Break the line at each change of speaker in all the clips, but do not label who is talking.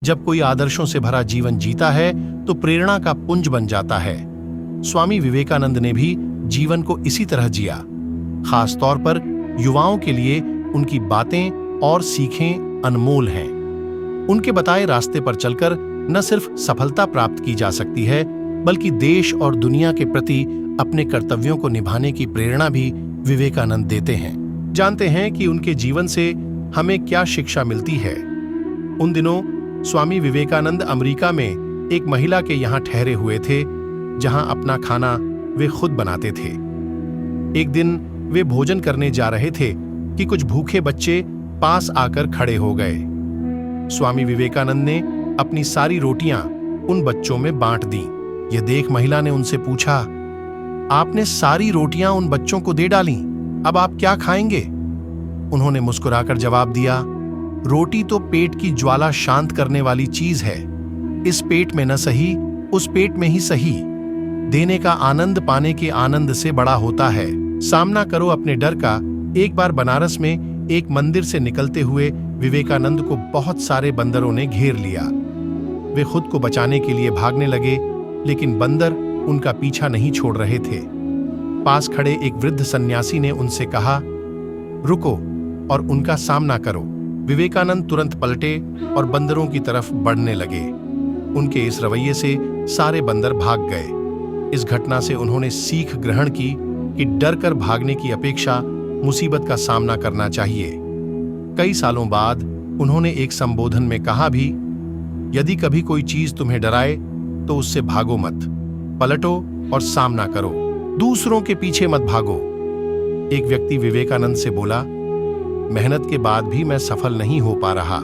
जब कोई आदर्शों से भरा जीवन जीता है तो प्रेरणा का पुंज बन जाता है। स्वामी विवेकानंद ने भी जीवन को इसी तरह जिया। खास तौर पर युवाओं के लिए उनकी बातें और सीखें अनमोल हैं। उनके बताए रास्ते पर चलकर न सिर्फ सफलता प्राप्त की जा सकती है, बल्कि देश और दुनिया के प्रति अपने कर्तव्यों को निभाने की प्रेरणा भी विवेकानंद देते हैं। जानते हैं कि उनके जीवन से हमें क्या शिक्षा मिलती है। उन दिनों स्वामी विवेकानंद अमेरिका में एक महिला के यहाँ ठहरे हुए थे, जहां अपना खाना वे खुद बनाते थे। एक दिन वे भोजन करने जा रहे थे कि कुछ भूखे बच्चे पास आकर खड़े हो गए। स्वामी विवेकानंद ने अपनी सारी रोटियां उन बच्चों में बांट दी। यह देख महिला ने उनसे पूछा, आपने सारी रोटियां उन बच्चों को दे डाली, अब आप क्या खाएंगे? उन्होंने मुस्कुराकर जवाब दिया, रोटी तो पेट की ज्वाला शांत करने वाली चीज है। इस पेट में न सही, उस पेट में ही सही। देने का आनंद पाने के आनंद से बड़ा होता है। सामना करो अपने डर का। एक बार बनारस में एक मंदिर से निकलते हुए विवेकानंद को बहुत सारे बंदरों ने घेर लिया। वे खुद को बचाने के लिए भागने लगे, लेकिन बंदर उनका पीछा नहीं छोड़ रहे थे। पास खड़े एक वृद्ध सन्यासी ने उनसे कहा, रुको और उनका सामना करो। विवेकानंद तुरंत पलटे और बंदरों की तरफ बढ़ने लगे। उनके इस रवैये से सारे बंदर भाग गए। इस घटना से उन्होंने सीख ग्रहण की कि डर कर भागने की अपेक्षा मुसीबत का सामना करना चाहिए। कई सालों बाद उन्होंने एक संबोधन में कहा भी, यदि कभी कोई चीज तुम्हें डराए तो उससे भागो मत, पलटो और सामना करो, दूसरों के पीछे मत भागो। एक व्यक्ति विवेकानंद से बोला, मेहनत के बाद भी मैं सफल नहीं हो पा रहा।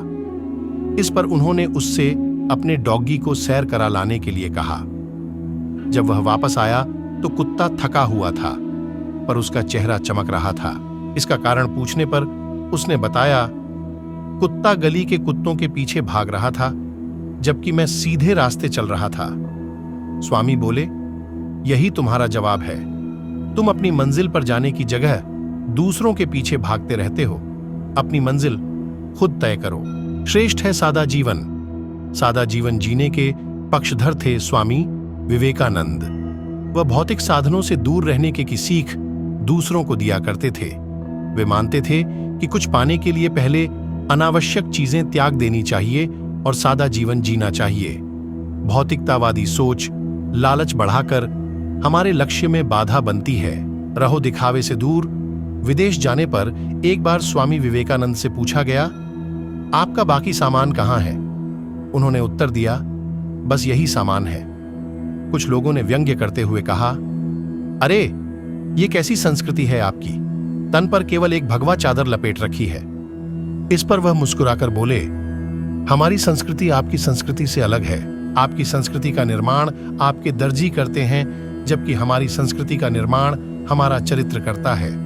इस पर उन्होंने उससे अपने डॉगी को सैर करा लाने के लिए कहा। जब वह वापस आया तो कुत्ता थका हुआ था, पर उसका चेहरा चमक रहा था। इसका कारण पूछने पर उसने बताया, कुत्ता गली के कुत्तों के पीछे भाग रहा था, जबकि मैं सीधे रास्ते चल रहा था। स्वामी बोले, यही तुम्हारा जवाब है। तुम अपनी मंजिल पर जाने की जगह दूसरों के पीछे भागते रहते हो। अपनी मंजिल खुद तय करो। श्रेष्ठ है सादा जीवन। सादा जीवन जीने के पक्षधर थे स्वामी विवेकानंद। वह भौतिक साधनों से दूर रहने की सीख दूसरों को दिया करते थे। वे मानते थे कि कुछ पाने के लिए पहले अनावश्यक चीजें त्याग देनी चाहिए और सादा जीवन जीना चाहिए। भौतिकतावादी सोच लालच बढ़ाकर हमारे लक्ष्य में बाधा बनती है। रहो दिखावे से दूर। विदेश जाने पर एक बार स्वामी विवेकानंद से पूछा गया, आपका बाकी सामान कहाँ है? उन्होंने उत्तर दिया, बस यही सामान है। कुछ लोगों ने व्यंग्य करते हुए कहा, अरे ये कैसी संस्कृति है आपकी, तन पर केवल एक भगवा चादर लपेट रखी है। इस पर वह मुस्कुराकर बोले, हमारी संस्कृति आपकी संस्कृति से अलग है। आपकी संस्कृति का निर्माण आपके दर्जी करते हैं, जबकि हमारी संस्कृति का निर्माण हमारा चरित्र करता है।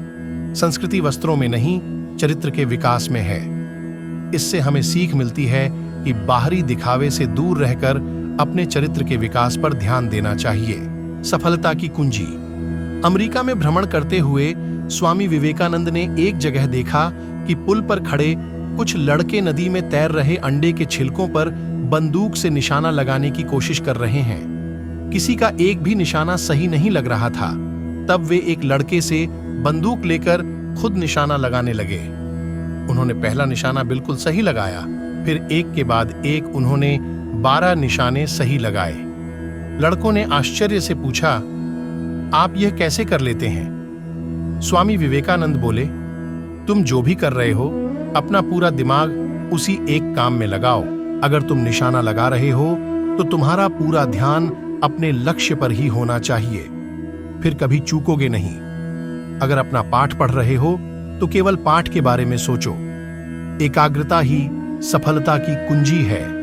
संस्कृति वस्त्रों में नहीं, चरित्र के विकास में है। इससे हमें सीख मिलती है कि बाहरी दिखावे से दूर रहकर अपने चरित्र के विकास पर ध्यान देना चाहिए। सफलता की कुंजी। अमेरिका में भ्रमण करते हुए स्वामी विवेकानंद ने एक जगह देखा कि पुल पर खड़े कुछ लड़के नदी में तैर रहे अंडे के छिलकों पर बंदूक से निशाना लगाने की कोशिश कर रहे हैं। किसी का एक भी निशाना सही नहीं लग रहा था। तब वे एक लड़के से बंदूक लेकर खुद निशाना लगाने लगे। उन्होंने पहला निशाना बिल्कुल सही लगाया, फिर एक के बाद एक उन्होंने 12 निशाने सही लगाए। लड़कों ने आश्चर्य से पूछा, आप यह कैसे कर लेते हैं? स्वामी विवेकानंद बोले, तुम जो भी कर रहे हो अपना पूरा दिमाग उसी एक काम में लगाओ। अगर तुम निशाना लगा रहे हो तो तुम्हारा पूरा ध्यान अपने लक्ष्य पर ही होना चाहिए, फिर कभी चूकोगे नहीं। अगर अपना पाठ पढ़ रहे हो तो केवल पाठ के बारे में सोचो। एकाग्रता ही सफलता की कुंजी है।